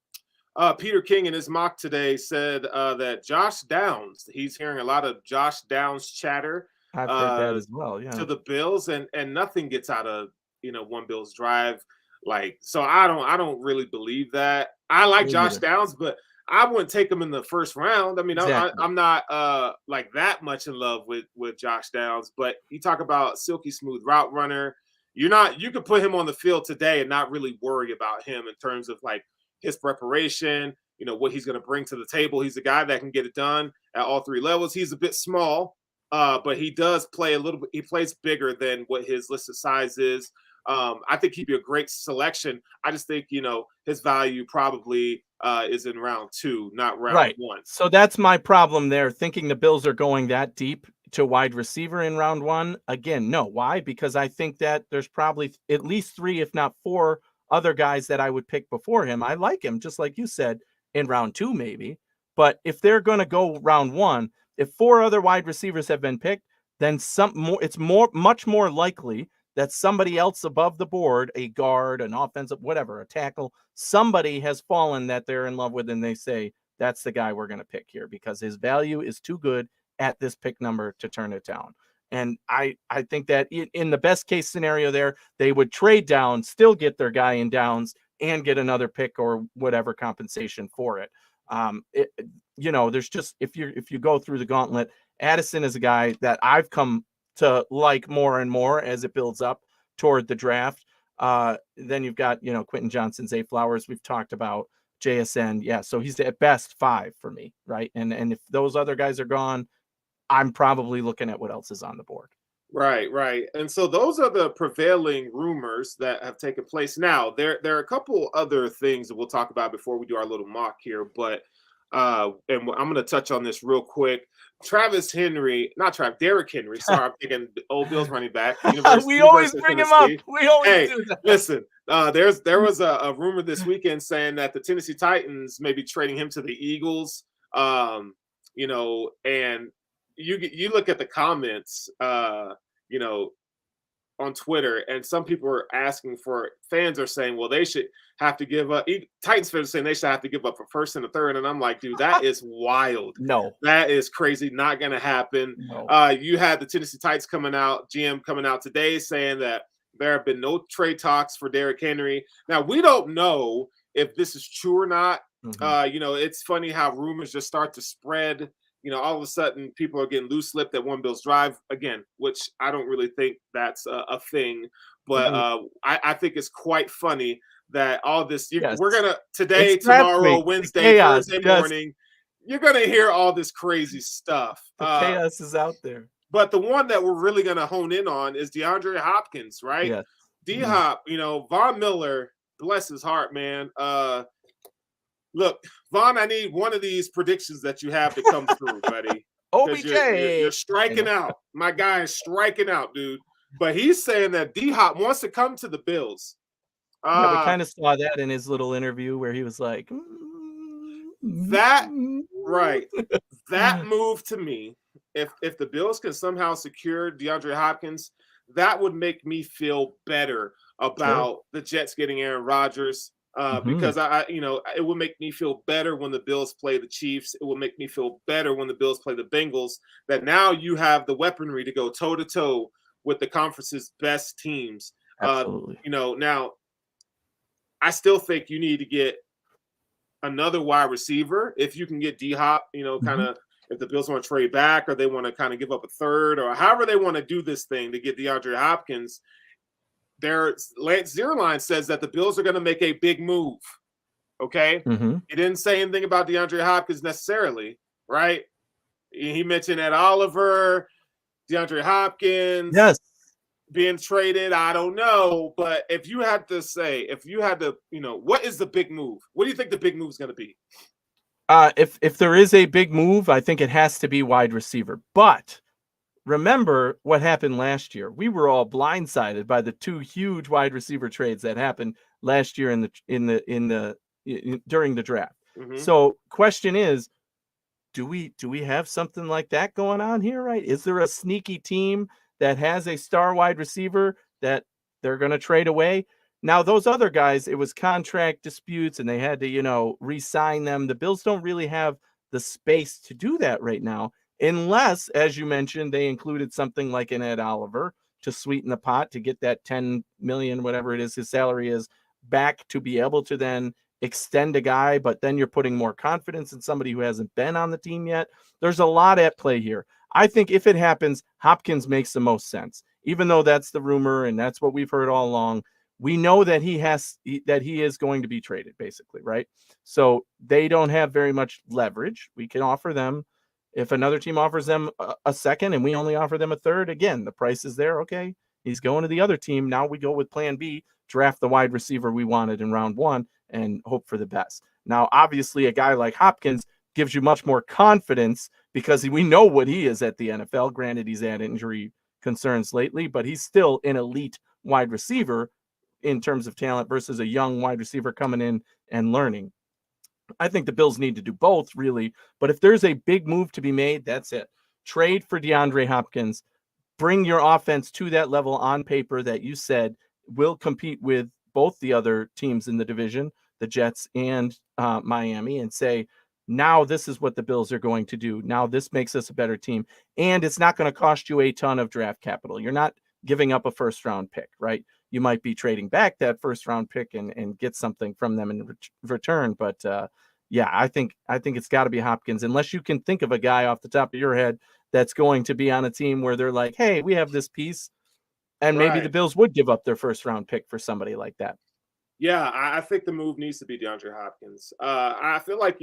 Peter King in his mock today said that Josh Downs, he's hearing a lot of Josh Downs chatter. I've heard that as well, yeah. To the Bills, and nothing gets out of one Bills drive. Like, so I don't really believe that. I like Josh Downs, but I wouldn't take him in the first round. I mean, exactly. I'm not like that much in love with Josh Downs, but you talk about silky smooth route runner. You could put him on the field today and not really worry about him in terms of like his preparation, what he's going to bring to the table. He's a guy that can get it done at all 3 levels. He's a bit small, but he does play a little bit. He plays bigger than what his listed size is. I think he'd be a great selection. I just think, his value probably is in round 2, not round 1. So that's my problem there, thinking the Bills are going that deep to wide receiver in round 1. Again, no. Why? Because I think that there's probably at least 3, if not 4, other guys that I would pick before him. I like him, just like you said, in round 2 maybe. But if they're going to go round 1, if 4 other wide receivers have been picked, then it's much more likely that somebody else above the board, a guard, an offensive, whatever, a tackle, somebody has fallen that they're in love with, and they say, that's the guy we're going to pick here because his value is too good at this pick number to turn it down. And I think that in the best case scenario there, they would trade down, still get their guy in Downs, and get another pick or whatever compensation for it. There's just, if you go through the gauntlet, Addison is a guy that I've come to like more and more as it builds up toward the draft. Then you've got, Quentin Johnson, Zay Flowers, we've talked about, JSN. Yeah. So he's at best 5 for me. Right. And if those other guys are gone, I'm probably looking at what else is on the board. Right. And so those are the prevailing rumors that have taken place. Now, there are a couple other things that we'll talk about before we do our little mock here, but and I'm going to touch on this real quick. Derrick Henry. Sorry, I'm thinking old Bills running back. We always bring him up. We always do that. Listen, there was a rumor this weekend saying that the Tennessee Titans may be trading him to the Eagles. And you look at the comments, on Twitter, and some people are asking for, fans are saying, well, they should have to give up. Titans fans are saying they should have to give up a first and a third. And I'm like, dude, that is wild. No, that is crazy. Not going to happen. No. You had the Tennessee Titans GM coming out today saying that there have been no trade talks for Derrick Henry. Now, we don't know if this is true or not. Mm-hmm. It's funny how rumors just start to spread. All of a sudden people are getting loose-lipped at One Bills Drive again, which I don't really think that's a thing. But I think it's quite funny that all this, we're going to, today, tomorrow, Wednesday, Thursday morning, you're going to hear all this crazy stuff. The chaos is out there. But the one that we're really going to hone in on is DeAndre Hopkins, right? Yes. D-Hop, Von Miller, bless his heart, man. Look, Vaughn, I need one of these predictions that you have to come through, buddy. OBJ. You're striking out. My guy is striking out, dude. But he's saying that D-Hop wants to come to the Bills. We kind of saw that in his little interview where he was like, that move to me, if the Bills can somehow secure DeAndre Hopkins, that would make me feel better about the Jets getting Aaron Rodgers. Because it will make me feel better when the Bills play the Chiefs. It will make me feel better when the Bills play the Bengals, that now you have the weaponry to go toe to toe with the conference's best teams. Absolutely. Now I still think you need to get another wide receiver. If you can get D-Hop, kind of, if the Bills want to trade back or they want to kind of give up a third or however they want to do this thing to get DeAndre Hopkins. Lance Zierlein says that the Bills are going to make a big move. Okay. Mm-hmm. He didn't say anything about DeAndre Hopkins necessarily, right? He mentioned Ed Oliver, DeAndre Hopkins, being traded. I don't know, but if you had to, what is the big move? What do you think the big move is going to be? If there is a big move, I think it has to be wide receiver, but remember what happened last year. We were all blindsided by the 2 huge wide receiver trades that happened last year during the draft. Mm-hmm. So question is, do we have something like that going on here, right? Is there a sneaky team that has a star wide receiver that they're going to trade away? Now, those other guys, it was contract disputes and they had to, re-sign them. The Bills don't really have the space to do that right now. Unless, as you mentioned, they included something like an Ed Oliver to sweeten the pot to get that $10 million, whatever it is his salary is, back to be able to then extend a guy, but then you're putting more confidence in somebody who hasn't been on the team yet. There's a lot at play here. I think if it happens, Hopkins makes the most sense, even though that's the rumor and that's what we've heard all along. We know that he is going to be traded, basically, right? So they don't have very much leverage. We can offer them. If another team offers them a second and we only offer them a third, again, the price is there. Okay, he's going to the other team. Now we go with plan B, draft the wide receiver we wanted in round 1 and hope for the best. Now, obviously, a guy like Hopkins gives you much more confidence because we know what he is at the NFL. Granted, he's had injury concerns lately, but he's still an elite wide receiver in terms of talent versus a young wide receiver coming in and learning. I think the Bills need to do both, really. But if there's a big move to be made, that's it. Trade for DeAndre Hopkins. Bring your offense to that level on paper that you said will compete with both the other teams in the division, the Jets and Miami, and say, now this is what the Bills are going to do. Now this makes us a better team. And it's not going to cost you a ton of draft capital. You're not giving up a first-round pick, right? You might be trading back that first-round pick and get something from them in return. But yeah, I think it's got to be Hopkins, unless you can think of a guy off the top of your head that's going to be on a team where they're like, hey, we have this piece, and maybe the Bills would give up their first round pick for somebody like that. Yeah, I think the move needs to be DeAndre Hopkins. I feel like,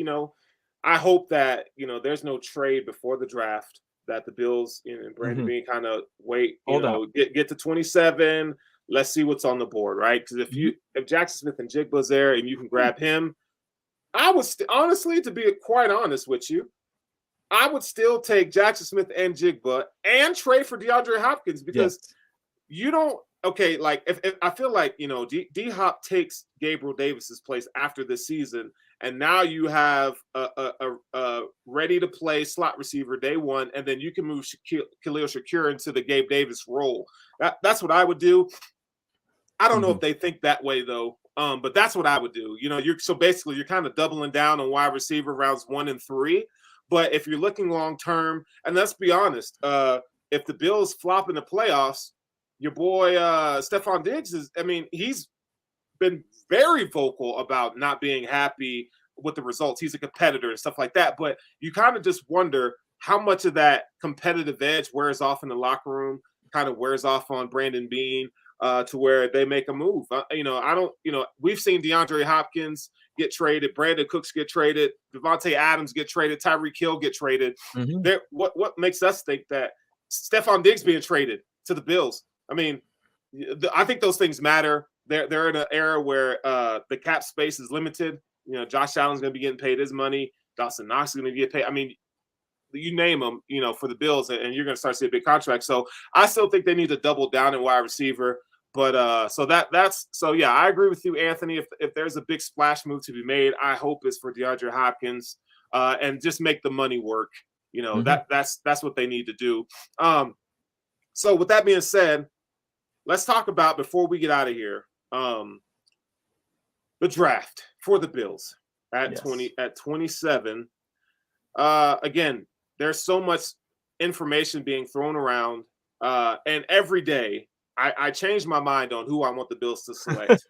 I hope that, there's no trade before the draft, that the Bills and Brandon Beane kind of wait, get to 27. Let's see what's on the board, right? Because if Jackson Smith and Jigba's there and you can grab him, I would honestly, to be quite honest with you, I would still take Jackson Smith and Jigba and trade for DeAndre Hopkins, because you don't. Okay, like if I feel like D Hop takes Gabriel Davis's place after this season, and now you have a ready to play slot receiver day one, and then you can move Khalil Shakir into the Gabe Davis role. That's what I would do. I don't know if they think that way though, but that's what I would do. So basically you're kind of doubling down on wide receiver rounds 1 and 3. But if you're looking long term, and let's be honest, if the Bills flop in the playoffs, your boy Stephon Diggs he's been very vocal about not being happy with the results. He's a competitor and stuff like that. But you kind of just wonder how much of that competitive edge wears off in the locker room, kind of wears off on Brandon Beane to where they make a move. We've seen DeAndre Hopkins get traded, Brandon Cooks get traded, Devontae Adams get traded, Tyreek Hill get traded. What makes us think that Stephon Diggs being traded to the Bills? I think those things matter. They're in an era where the cap space is limited. Josh Allen's going to be getting paid his money. Dawson Knox is going to get paid. You name them, for the Bills, and you're going to start seeing a big contract. So I still think they need to double down in wide receiver. But I agree with you, Anthony. If there's a big splash move to be made, I hope it's for DeAndre Hopkins and just make the money work. That's what they need to do. So with that being said, let's talk about, before we get out of here, the draft for the Bills at 27. Again, there's so much information being thrown around, and every day I change my mind on who I want the Bills to select,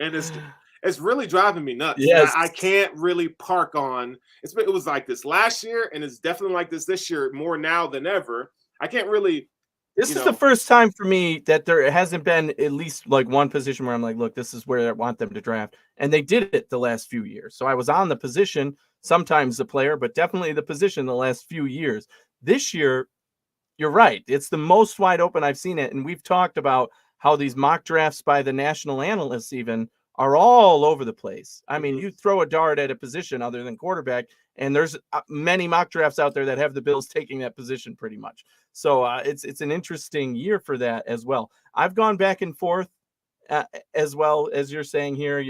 and it's really driving me nuts. Yes. I can't really park on. It was like this last year, and it's definitely like this year, more now than ever. I can't really. This is the first time for me that there hasn't been at least like one position where I'm like, look, this is where I want them to draft. And they did it the last few years. So I was on the position, sometimes the player, but definitely the position the last few years. This year, you're right. It's the most wide open I've seen it. And we've talked about how these mock drafts by the national analysts even are all over the place. You throw a dart at a position other than quarterback, and there's many mock drafts out there that have the Bills taking that position pretty much. So it's an interesting year for that as well. I've gone back and forth as well as you're saying here.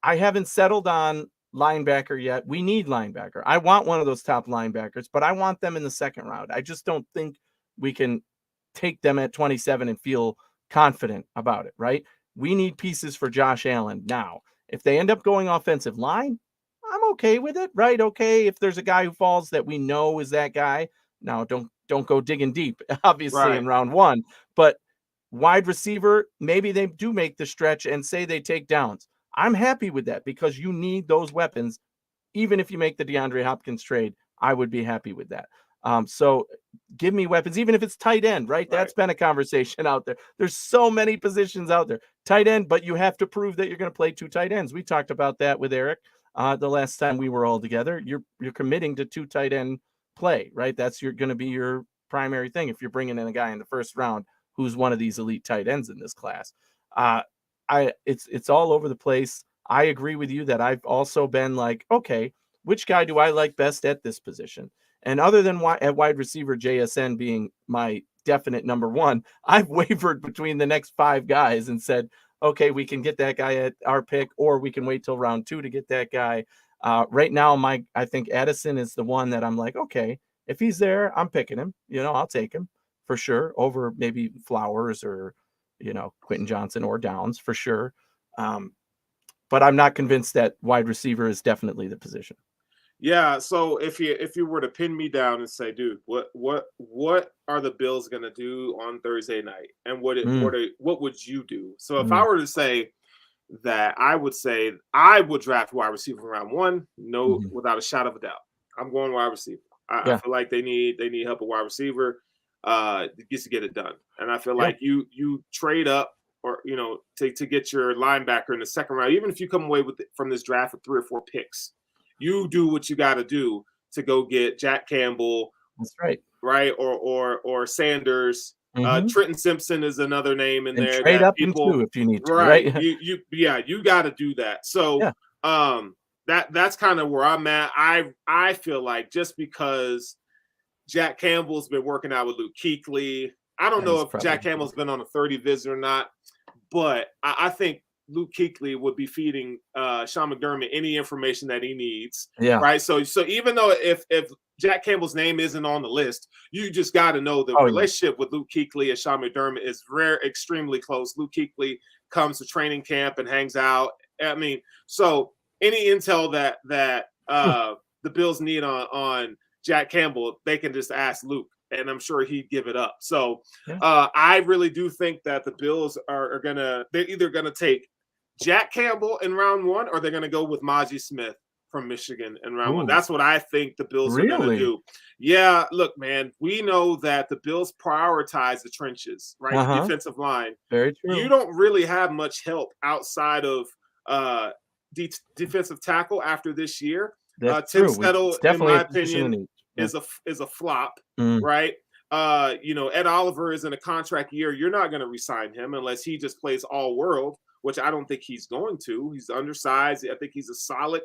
I haven't settled on linebacker yet. We need linebacker. I want one of those top linebackers, but I want them in the second round. I just don't think we can take them at 27 and feel confident about it, right? We need pieces for Josh Allen now. If they end up going offensive line, I'm okay with it, right? Okay, if there's a guy who falls that we know is that guy. Now, don't go digging deep, obviously, in round one. But wide receiver, maybe they do make the stretch and say they take downs. I'm happy with that because you need those weapons. Even if you make the DeAndre Hopkins trade, I would be happy with that. So give me weapons, even if it's tight end, right? That's been a conversation out there. There's so many positions out there. Tight end, but you have to prove that you're going to play 2 tight ends. We talked about that with Eric the last time we were all together. You're committing to 2 tight end play, right? That's going to be your primary thing if you're bringing in a guy in the first round who's one of these elite tight ends in this class. It's all over the place. I agree with you that I've also been like, okay, which guy do I like best at this position? And other than at wide receiver, JSN being my definite number one, I've wavered between the next 5 guys and said, okay, we can get that guy at our pick, or we can wait till round 2 to get that guy. Right now, I think Addison is the one that I'm like, okay, if he's there, I'm picking him. I'll take him for sure over maybe Flowers or, Quentin Johnson or Downs for sure. But I'm not convinced that wide receiver is definitely the position. Yeah. So if you were to pin me down and say, dude, what are the Bills going to do on Thursday night? And what would you do? So if I were to say, that I would say I would draft wide receiver round 1, without a shadow of a doubt. I'm going wide receiver. I feel like they need help at wide receiver just to get it done. And I feel like you trade up or to get your linebacker in the second round, even if you come away from this draft with 3 or 4 picks, you do what you got to do to go get Jack Campbell. That's right. Right, or Sanders. Trenton Simpson is another name in there. Trade up into if you need to. Right. You got to do that. So that's kind of where I'm at. I feel like just because Jack Campbell's been working out with Luke Kuechly, I don't know if Jack Campbell's been on a 30 visit or not, but I think Luke Kuechly would be feeding Sean McDermott any information that he needs. Yeah. Right. So even though if Jack Campbell's name isn't on the list, you just got to know the relationship with Luke Kuechly and Sean McDermott is extremely close. Luke Kuechly comes to training camp and hangs out. I mean, so any intel that the Bills need on Jack Campbell, they can just ask Luke, and I'm sure he'd give it up. So I really do think that the Bills they're either going to take Jack Campbell in round 1 or they're going to go with Mazi Smith from Michigan in round 1. That's what I think the Bills are going to do. Yeah, look, man, we know that the Bills prioritize the trenches, right? The defensive line. Very true. You don't really have much help outside of defensive tackle after this year. Tim Settle, in my opinion, is a flop, right? Ed Oliver is in a contract year. You're not going to re-sign him unless he just plays all world, which I don't think he's going to. He's undersized. I think he's a solid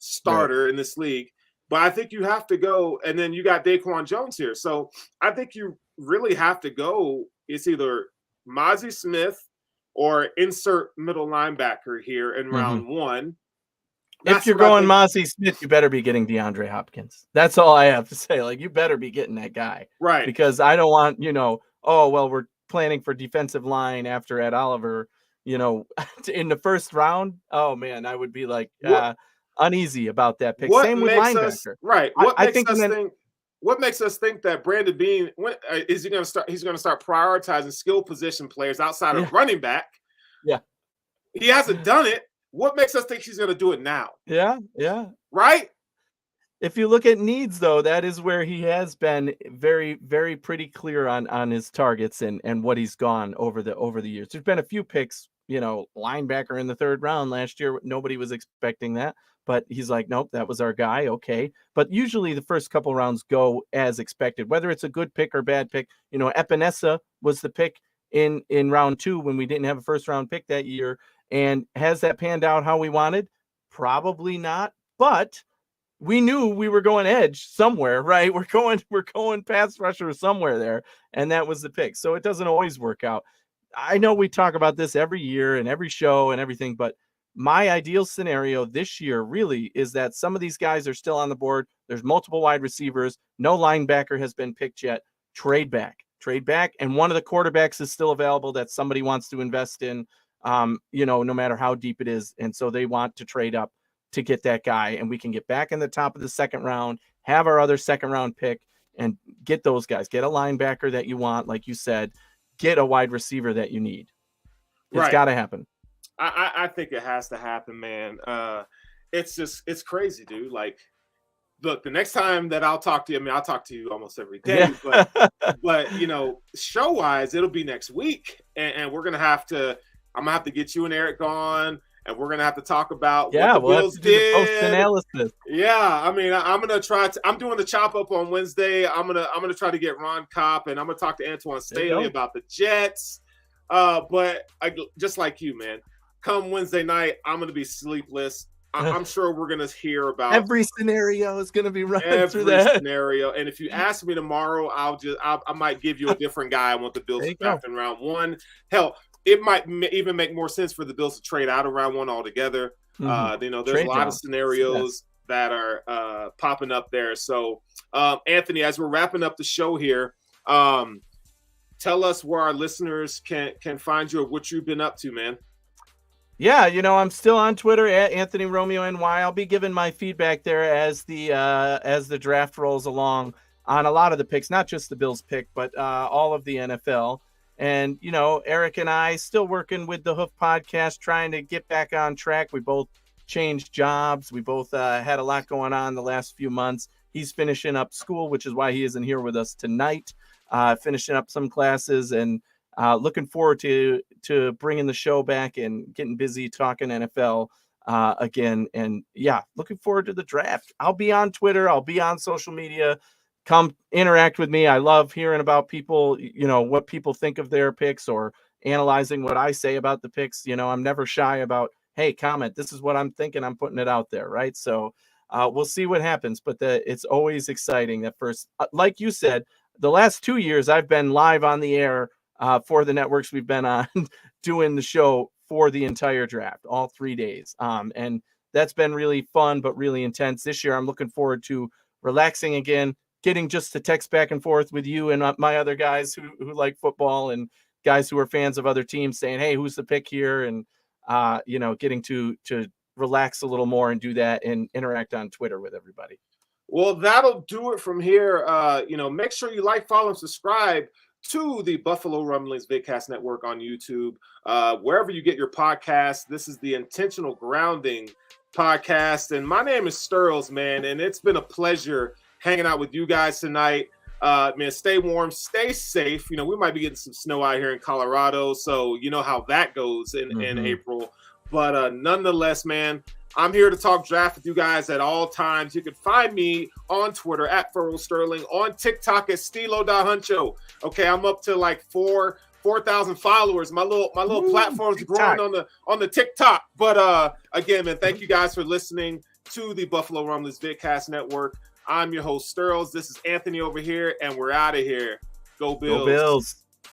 starter in this league. But I think you have to go, and then you got Daquan Jones here. So I think you really have to go. It's either Mazi Smith or insert middle linebacker here in round 1. If you're going Mazi Smith, you better be getting DeAndre Hopkins. That's all I have to say. Like, you better be getting that guy. Right. Because I don't want, we're planning for defensive line after Ed Oliver, in the first round. Oh, man, I would be like uneasy about that pick. Same with linebacker. What makes us think that Brandon Beane, is he going to start? He's going to start prioritizing skill position players outside of running back. Yeah. He hasn't done it. What makes us think he's going to do it now? Yeah. Right? If you look at needs, though, that is where he has been very, very pretty clear on his targets and what he's gone over the years. There's been a few picks, linebacker in the 3rd round last year. Nobody was expecting that, but he's like, nope, that was our guy. Okay. But usually the first couple rounds go as expected, whether it's a good pick or bad pick. Epinesa was the pick in round 2 when we didn't have a first round pick that year. And has that panned out how we wanted? Probably not, but we knew we were going edge somewhere, right? We're going pass rusher somewhere there, and that was the pick. So it doesn't always work out. I know we talk about this every year and every show and everything, but my ideal scenario this year really is that some of these guys are still on the board. There's multiple wide receivers. No linebacker has been picked yet. Trade back, and one of the quarterbacks is still available that somebody wants to invest in. No matter how deep it is. And so they want to trade up to get that guy, and we can get back in the top of the 2nd round, have our other 2nd round pick, and get those guys. Get a linebacker that you want, like you said, get a wide receiver that you need. It's got to happen. I think it has to happen, man. It's crazy, dude. Like, look, the next time that I'll talk to you, I'll talk to you almost every day, but show-wise, it'll be next week, and we're going to have to – I'm going to have to get you and Eric on, and we're going to have to talk about what the Bills did. Post-analysis. Yeah, I'm going to try – I'm doing the chop-up on Wednesday. I'm gonna try to get Ron Kopp, and I'm going to talk to Antoine Staley about the Jets. But just like you, man, come Wednesday night, I'm going to be sleepless. I'm sure we're going to hear about – every scenario is going to be running through that. Every scenario. And if you ask me tomorrow, I might give you a different guy. I want the Bills to draft in round 1. Hell, it might even make more sense for the Bills to trade out of round 1 altogether. There's a lot of scenarios that are popping up there. So, Anthony, as we're wrapping up the show here, tell us where our listeners can find you or what you've been up to, man. Yeah, I'm still on Twitter at Anthony Romeo NY. I'll be giving my feedback there as the draft rolls along on a lot of the picks, not just the Bills pick, but all of the NFL. And, you know, Eric and I still working with the Hoof Podcast, trying to get back on track. We both changed jobs. We both had a lot going on the last few months. He's finishing up school, which is why he isn't here with us tonight, finishing up some classes, and looking forward to bringing the show back and getting busy talking NFL again. And yeah, looking forward to the draft. I'll be on Twitter. I'll be on social media. Come interact with me. I love hearing about people, you know, what people think of their picks or analyzing what I say about the picks. You know, I'm never shy about, hey, comment. This is what I'm thinking. I'm putting it out there. Right. So we'll see what happens. But it's always exciting that first, like you said, the last 2 years I've been live on the air for the networks we've been on doing the show for the entire draft, all 3 days. And that's been really fun, but really intense. This year I'm looking forward to relaxing again, getting just to text back and forth with you and my other guys who like football and guys who are fans of other teams saying, hey, who's the pick here? And, you know, getting to relax a little more and do that and interact on Twitter with everybody. Well, that'll do it from here. You know, make sure you like, follow, and subscribe to the Buffalo Rumblings Vidcast Network on YouTube. Wherever you get your podcasts, this is the Intentional Grounding Podcast. And my name is Sterls, man, and it's been a pleasure hanging out with you guys tonight. Man, stay warm, stay safe. You know, we might be getting some snow out here in Colorado, so you know how that goes in April. But nonetheless, man, I'm here to talk draft with you guys at all times. You can find me on Twitter at Furrow Sterling, on TikTok at Stilo.Huncho. Okay, I'm up to like 4,000 followers. My little platform's growing on the TikTok. But again, man, thank you guys for listening to the Buffalo Rumblings Vidcast Network. I'm your host, Sterls. This is Anthony over here, and we're out of here. Go Bills. Go Bills.